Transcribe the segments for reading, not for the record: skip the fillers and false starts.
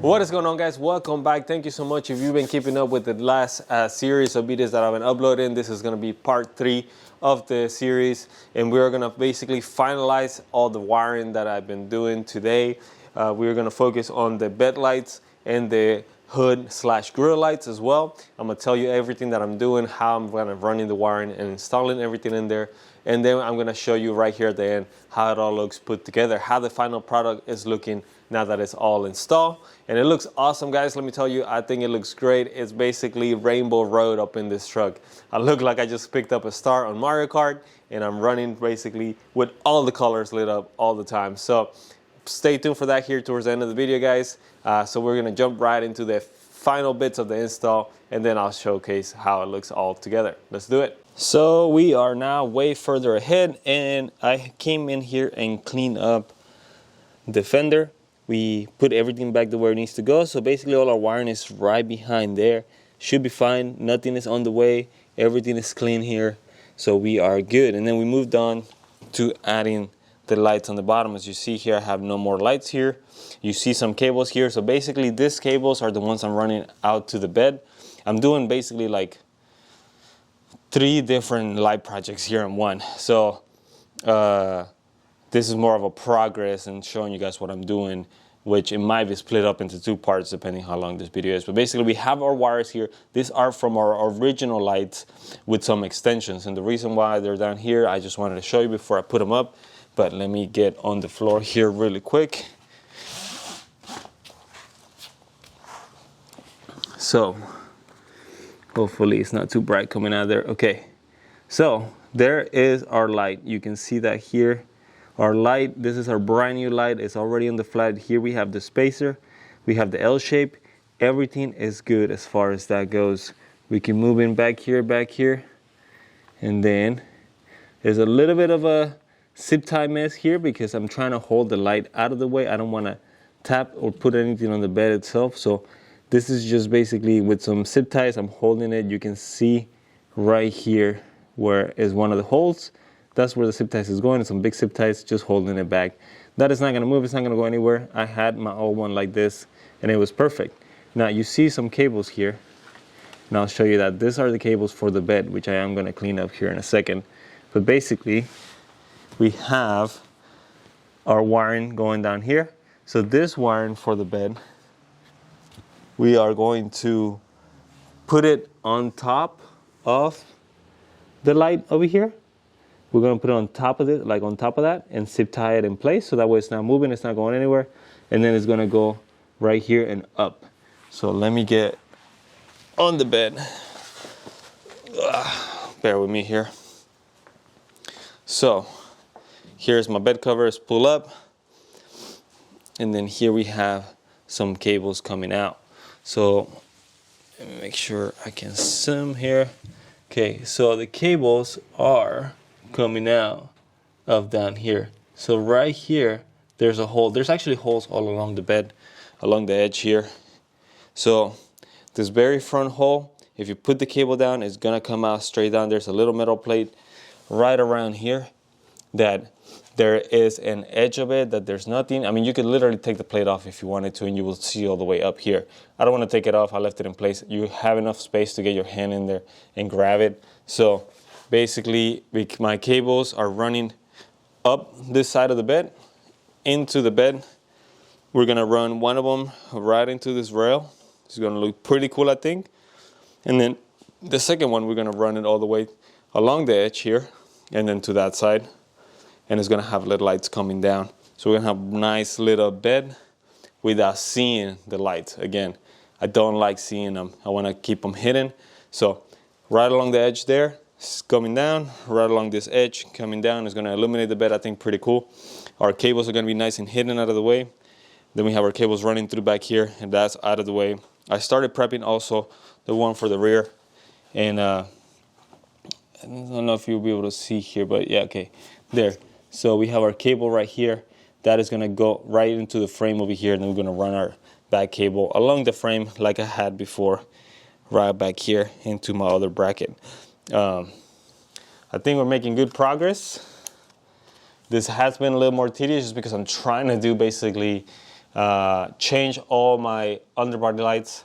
What is going on, guys? Welcome back. Thank you so much. If you've been keeping up with the last series of videos that I've been uploading, this is going to be part 3 of the series, and we're going to basically finalize all the wiring that I've been doing today. We're going to focus on the bed lights and the hood/grill lights as well. I'm going to tell you everything that I'm doing, how I'm going to running the wiring and installing everything in there. And then I'm going to show you right here at the end how it all looks put together, how the final product is looking now that it's all installed. And it looks awesome, guys. Let me tell you, I think it looks great. It's basically Rainbow Road up in this truck. I look like I just picked up a star on Mario Kart, and I'm running basically with all the colors lit up all the time. So stay tuned for that here towards the end of the video, guys. So we're going to jump right into the final bits of the install, and then I'll showcase how it looks all together. Let's do it. So we are now way further ahead, and I came in here and cleaned up the fender. We put everything back to where it needs to go. So basically all our wiring is right behind there. Should be fine. Nothing is on the way. Everything is clean here. So we are good. And then we moved on to adding the lights on the bottom. As you see here, I have no more lights here. You see some cables here. So basically these cables are the ones I'm running out to the bed. I'm doing basically like 3 different light projects here in one. So this is more of a progress and showing you guys what I'm doing, which it might be split up into 2 parts depending how long this video is. But basically we have our wires here. These are from our original lights with some extensions. And the reason why they're down here, I just wanted to show you before I put them up. But let me get on the floor here really quick. So hopefully it's not too bright coming out there. Okay, so there is our light. You can see that here. Our light, this is our brand new light. It's already on the flat. Here we have the spacer. We have the L shape. Everything is good as far as that goes. We can move in back here. And then there's a little bit of a zip tie mess here because I'm trying to hold the light out of the way. I don't want to tap or put anything on the bed itself. So this is just basically with some zip ties. I'm holding it. You can see right here where is one of the holes. That's where the zip ties is going. Some big zip ties just holding it back. That is not going to move. It's not going to go anywhere. I had my old one like this and it was perfect. Now you see some cables here. And I'll show you that these are the cables for the bed, which I am going to clean up here in a second. But basically we have our wiring going down here. So this wiring for the bed, we are going to put it on top of the light over here. We're going to put it on top of it, like on top of that, and zip tie it in place so that way it's not moving, it's not going anywhere. And then it's going to go right here and up. So let me get on the bed. Bear with me here. So here's my bed covers, pull up. And then here we have some cables coming out. So let me make sure I can zoom here. Okay, so the cables are coming out of down here. So right here, there's a hole. There's actually holes all along the bed, along the edge here. So this very front hole, if you put the cable down, it's gonna come out straight down. There's a little metal plate right around here that there is an edge of it that there's nothing. I mean, you could literally take the plate off if you wanted to, and you will see all the way up here. I don't want to take it off. I left it in place. You have enough space to get your hand in there and grab it. So basically, my cables are running up this side of the bed, into the bed. We're going to run one of them right into this rail. It's going to look pretty cool, I think. And then the second one, we're going to run it all the way along the edge here and then to that side. And it's going to have little lights coming down. So we're going to have a nice lit up bed without seeing the lights. Again, I don't like seeing them. I want to keep them hidden. So right along the edge there, it's coming down. Right along this edge, coming down. It's going to illuminate the bed, I think, pretty cool. Our cables are going to be nice and hidden out of the way. Then we have our cables running through back here, and that's out of the way. I started prepping also the one for the rear. And I don't know if you'll be able to see here, but yeah, okay, there. So we have our cable right here. That is going to go right into the frame over here, and then we're going to run our back cable along the frame like I had before, right back here into my other bracket. I think we're making good progress. This has been a little more tedious just because I'm trying to do basically change all my underbody lights,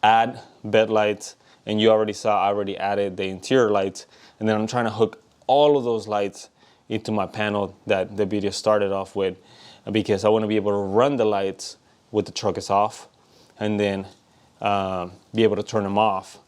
add bed lights, and you already saw I already added the interior lights, and then I'm trying to hook all of those lights into my panel that the video started off with, because I want to be able to run the lights with the truck is off, and then be able to turn them off,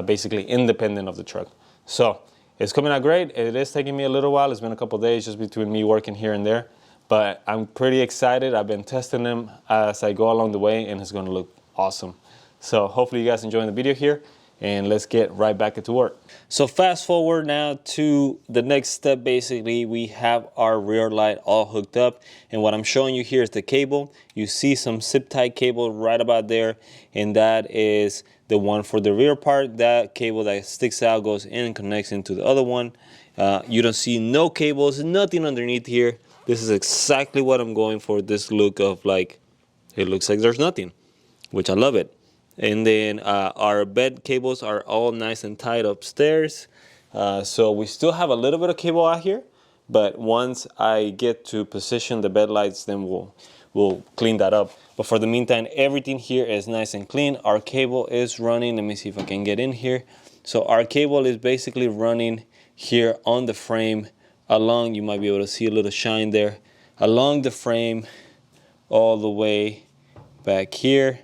basically independent of the truck. So it's coming out great. It is taking me a little while. It's been a couple of days just between me working here and there, but I'm pretty excited. I've been testing them as I go along the way, and it's going to look awesome. So hopefully you guys enjoying the video here, and let's get right back into work. So fast forward now to the next step. Basically, we have our rear light all hooked up, and what I'm showing you here is the cable. You see some zip tie cable right about there, and that is the one for the rear part. That cable that sticks out goes in and connects into the other one. You don't see no cables, nothing underneath here. This is exactly what I'm going for, this look of like, it looks like there's nothing, which I love it. And then our bed cables are all nice and tight upstairs. So we still have a little bit of cable out here, but once I get to position the bed lights, then we'll clean that up. But for the meantime, everything here is nice and clean. Our cable is running. Let me see if I can get in here. So our cable is basically running here on the frame along, you might be able to see a little shine there, along the frame all the way back here.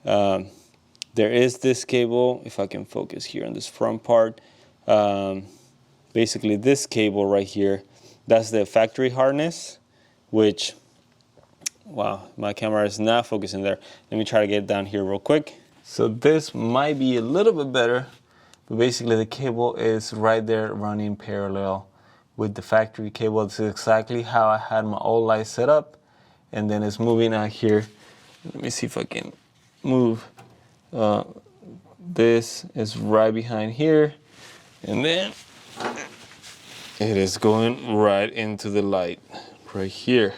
There is this cable, if I can focus here on this front part. Basically this cable right here, that's the factory harness, which, wow, my camera is not focusing there. Let me try to get down here real quick. So this might be a little bit better, but basically the cable is right there running parallel with the factory cable. This is exactly how I had my old light set up, and then it's moving out here. Let me see if I can move. This is right behind here, and then it is going right into the light right here.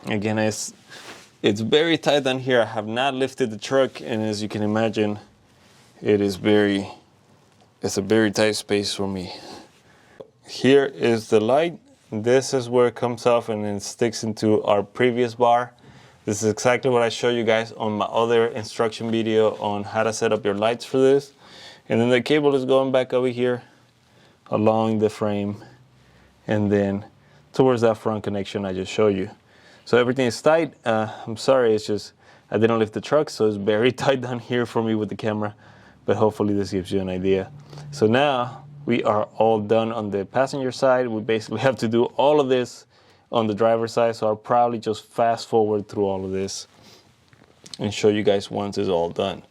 Again, it's very tight down here. I have not lifted the truck, and as you can imagine, it's a very tight space for me. Here is the light. This is where it comes off and then sticks into our previous bar. This is exactly what I showed you guys on my other instruction video on how to set up your lights for this. And then the cable is going back over here along the frame and then towards that front connection I just showed you. So everything is tight. I'm sorry, it's just I didn't lift the truck, so it's very tight down here for me with the camera, but hopefully this gives you an idea. So now we are all done on the passenger side. We basically have to do all of this on the driver's side, so I'll probably just fast forward through all of this and show you guys once it's all done.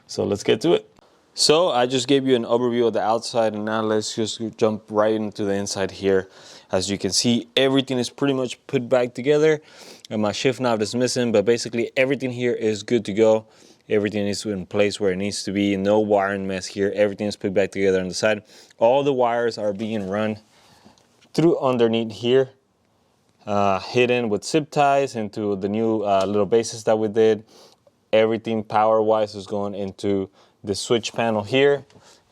So let's get to it. So I just gave you an overview of the outside, and now let's just jump right into the inside here. As you can see, everything is pretty much put back together, and my shift knob is missing, but basically everything here is good to go. Everything is in place where it needs to be. No wiring mess here. Everything is put back together on the side. All the wires are being run through underneath here, hidden with zip ties into the new little bases that we did. Everything power-wise is going into the switch panel here.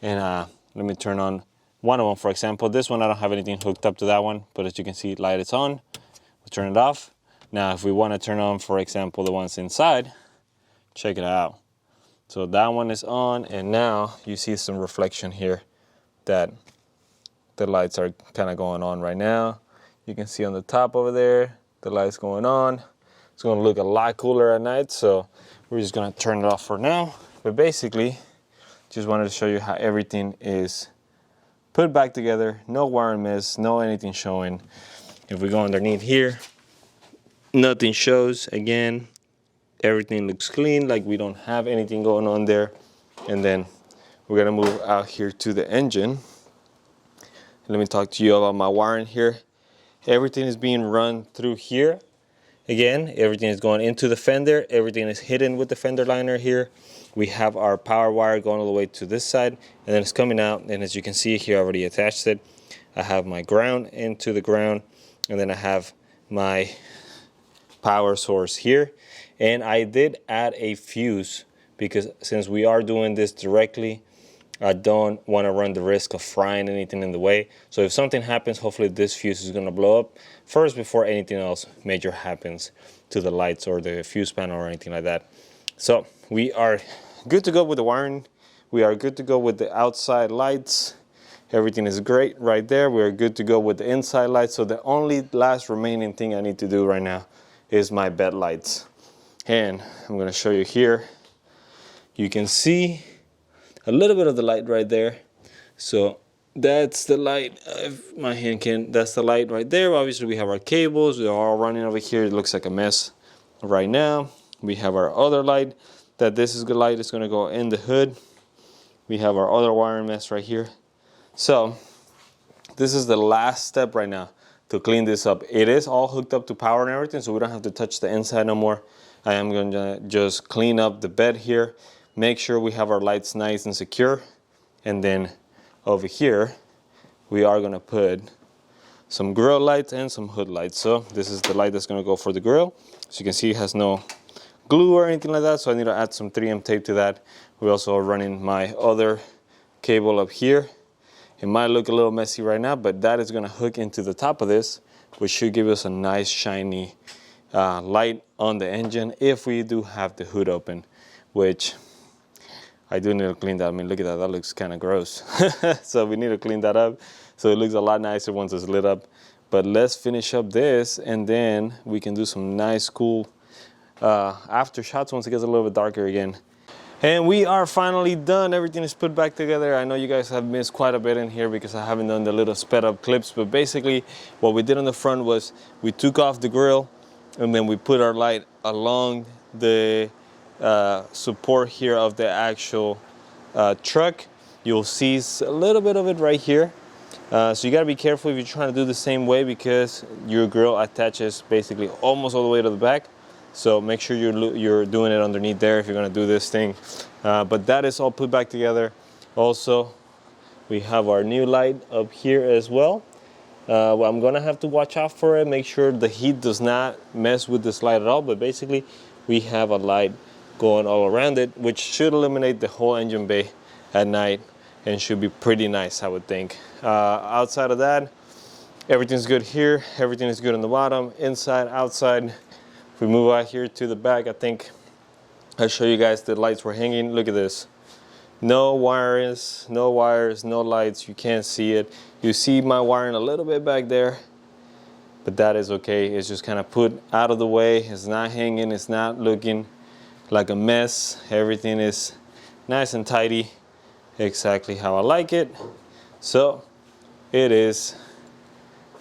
And let me turn on one of them, for example. This one, I don't have anything hooked up to that one, but as you can see, light is on. We'll turn it off. Now, if we want to turn on, for example, the ones inside, check it out. So that one is on, and now you see some reflection here that the lights are kind of going on right now. You can see on the top over there, the lights going on. It's going to look a lot cooler at night, so we're just going to turn it off for now. But basically, just wanted to show you how everything is put back together. No wiring miss, no anything showing. If we go underneath here, nothing shows. Again, everything looks clean, like we don't have anything going on there. And then we're gonna move out here to the engine. Let me talk to you about my wiring here. Everything is being run through here. Again, everything is going into the fender. Everything is hidden with the fender liner here. We have our power wire going all the way to this side, and then it's coming out. And as you can see here, I already attached it. I have my ground into the ground, and then I have my power source here. And I did add a fuse because since we are doing this directly, I don't want to run the risk of frying anything in the way. So if something happens, hopefully this fuse is going to blow up first before anything else major happens. to the lights or the fuse panel or anything like that. So we are good to go with the wiring. We are good to go with the outside lights. Everything is great right there. We're good to go with the inside lights. So the only last remaining thing I need to do right now is my bed lights. And I'm gonna show you here. You can see a little bit of the light right there. So that's the light, if my hand can, that's the light right there. Obviously we have our cables, they're all running over here. It looks like a mess right now. We have our other light, that this is the light is gonna go in the hood. We have our other wiring mess right here. So this is the last step right now to clean this up. It is all hooked up to power and everything, so we don't have to touch the inside no more. I am gonna just clean up the bed here, make sure we have our lights nice and secure, and then over here we are gonna put some grill lights and some hood lights. So this is the light that's gonna go for the grill. So you can see it has no glue or anything like that, so I need to add some 3M tape to that. We also are running my other cable up here. It might look a little messy right now, but that is gonna hook into the top of this, which should give us a nice shiny light on the engine if we do have the hood open, which I do need to clean that. I mean, look at that, that looks kind of gross. So we need to clean that up so it looks a lot nicer once it's lit up. But let's finish up this, and then we can do some nice cool after shots once it gets a little bit darker again. And we are finally done. Everything is put back together. I know you guys have missed quite a bit in here because I haven't done the little sped up clips, but basically what we did on the front was we took off the grill and then we put our light along the support here of the actual truck. You'll see a little bit of it right here. So you gotta be careful if you're trying to do the same way, because your grill attaches basically almost all the way to the back. So make sure you're doing it underneath there if you're gonna do this thing. But that is all put back together. Also, we have our new light up here as well. I'm gonna have to watch out for it, make sure the heat does not mess with this light at all. But basically, we have a light going all around it, which should illuminate the whole engine bay at night and should be pretty nice, I would think. Outside of that, everything's good here. Everything is good on the bottom, inside, outside. If we move out here to the back, I think I'll show you guys the lights were hanging. Look at this. No wires, no lights. You can't see it. You see my wiring a little bit back there, but that is okay. It's just kind of put out of the way. It's not hanging. It's not looking like a mess. Everything is nice and tidy, exactly how I like it. So it is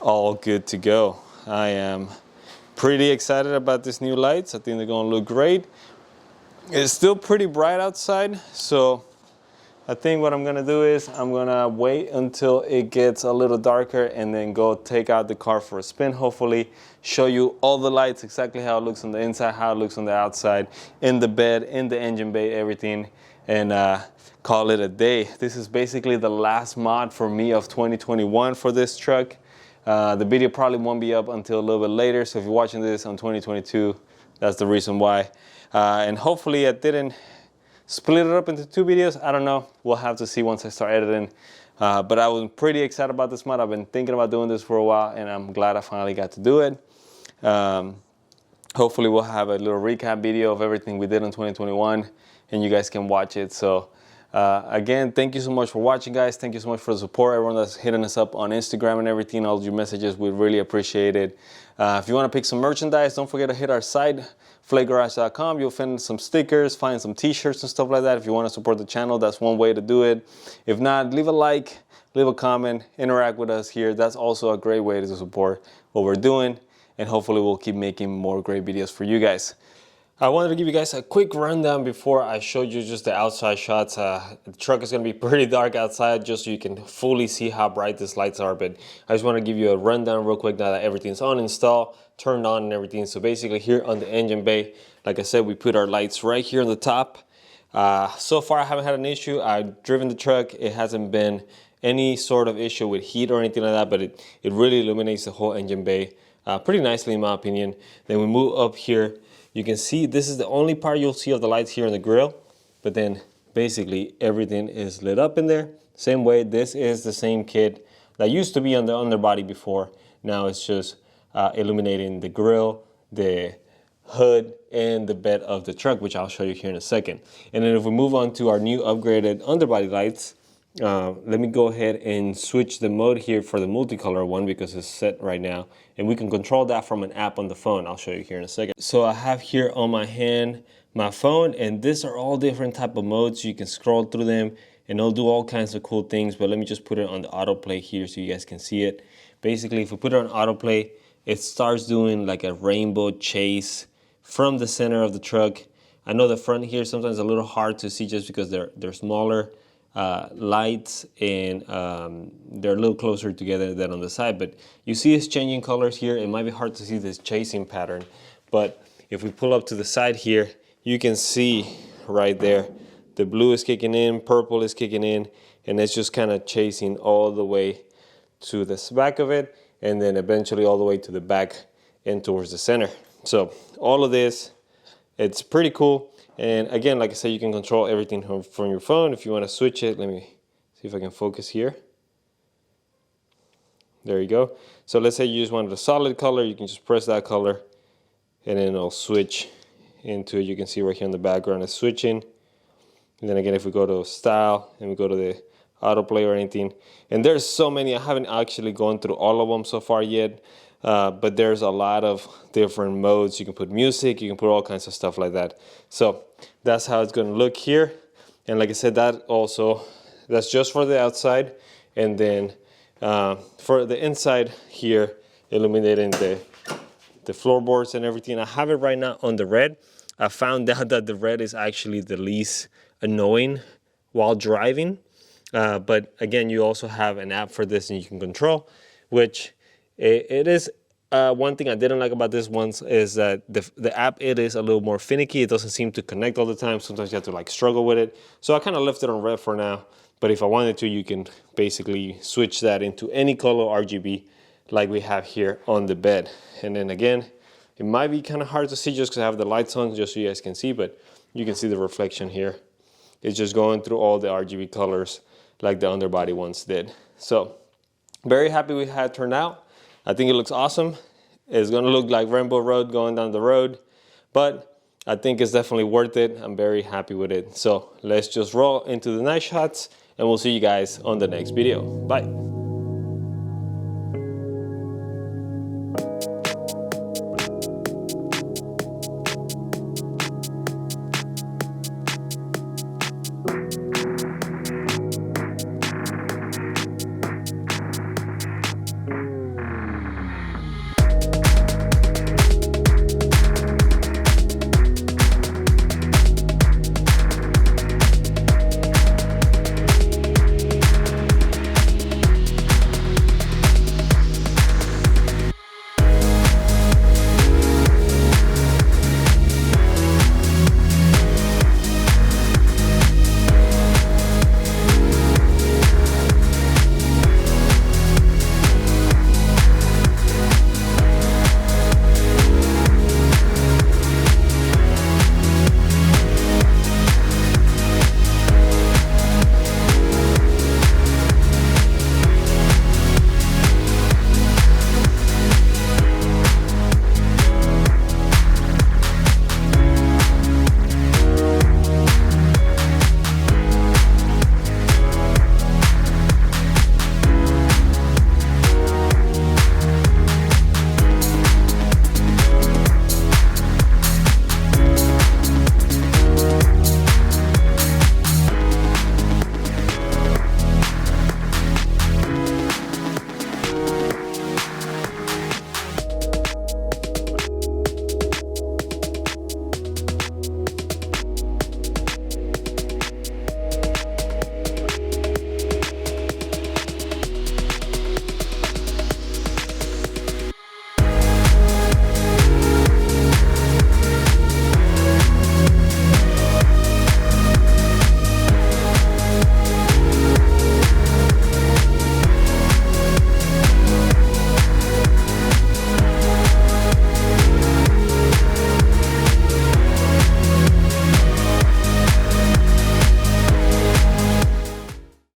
all good to go. I am pretty excited about these new lights. I think they're gonna look great. It's still pretty bright outside, so I think what I'm gonna do is I'm gonna wait until it gets a little darker and then go take out the car for a spin, hopefully show you all the lights, exactly how it looks on the inside, how it looks on the outside, in the bed, in the engine bay, everything, and call it a day. This is basically the last mod for me of 2021 for this truck. The video probably won't be up until a little bit later, so if you're watching this on 2022, that's the reason why. And hopefully I didn't split it up into 2 videos. I don't know. We'll have to see once I start editing. But I was pretty excited about this mod. I've been thinking about doing this for a while, and I'm glad I finally got to do it. Hopefully we'll have a little recap video of everything we did in 2021, and you guys can watch it. So again, thank you so much for watching, guys. Thank you so much for the support. Everyone that's hitting us up on Instagram and everything, all your messages, we really appreciate it. If you want to pick some merchandise, don't forget to hit our site, flakegarage.com. You'll find some stickers, find some t-shirts and stuff like that. If you want to support the channel, that's one way to do it. If not, leave a like, leave a comment, interact with us here. That's also a great way to support what we're doing, and hopefully we'll keep making more great videos for you guys. I wanted to give you guys a quick rundown before I showed you just the outside shots. The truck is going to be pretty dark outside just so you can fully see how bright these lights are, but I just want to give you a rundown real quick now that everything's on install, turned on and everything. So basically here on the engine bay, like I said, we put our lights right here on the top. So far I haven't had an issue. I've driven the truck. It hasn't been any sort of issue with heat or anything like that, but it really illuminates the whole engine bay pretty nicely in my opinion. Then we move up here. You can see this is the only part you'll see of the lights here in the grill, but then basically everything is lit up in there. Same way, this is the same kit that used to be on the underbody before. Now it's just illuminating the grill, the hood, and the bed of the truck, which I'll show you here in a second. And then if we move on to our new upgraded underbody lights, let me go ahead and switch the mode here for the multicolor one because it's set right now. And we can control that from an app on the phone. I'll show you here in a second. So I have here on my hand my phone, and these are all different type of modes. You can scroll through them and it'll do all kinds of cool things, but let me just put it on the autoplay here so you guys can see it. Basically, if we put it on autoplay, it starts doing like a rainbow chase from the center of the truck. I know the front here sometimes a little hard to see just because they're smaller lights, and they're a little closer together than on the side, but you see it's changing colors here. It might be hard to see this chasing pattern, but if we pull up to the side here, you can see right there, the blue is kicking in, purple is kicking in, and it's just kind of chasing all the way to the back of it, and then eventually all the way to the back and towards the center. So all of this, it's pretty cool. And again, like I said, you can control everything from your phone. If you want to switch it, let me see if I can focus here. There you go. So let's say you just wanted a solid color, you can just press that color and then it'll switch into it. You can see right here in the background it's switching. And then again, if we go to style and we go to the autoplay or anything, and there's so many, I haven't actually gone through all of them so far yet, but there's a lot of different modes. You can put music, you can put all kinds of stuff like that. So that's how it's going to look here. And like I said, that's just for the outside, and then for the inside here, illuminating the floorboards and everything. I have it right now on the red. I found out that the red is actually the least annoying while driving. But again, you also have an app for this and you can control, which it is one thing I didn't like about this one is that the app, it is a little more finicky. It doesn't seem to connect all the time. Sometimes you have to like struggle with it. So I kind of left it on red for now. But if I wanted to, you can basically switch that into any color RGB like we have here on the bed. And then again, it might be kind of hard to see just because I have the lights on, just so you guys can see, but you can see the reflection here. It's just going through all the RGB colors like the underbody ones did. So very happy with how it turned out. I think it looks awesome. It's gonna look like Rainbow Road going down the road, but I think it's definitely worth it. I'm very happy with it. So let's just roll into the night shots and we'll see you guys on the next video. Bye.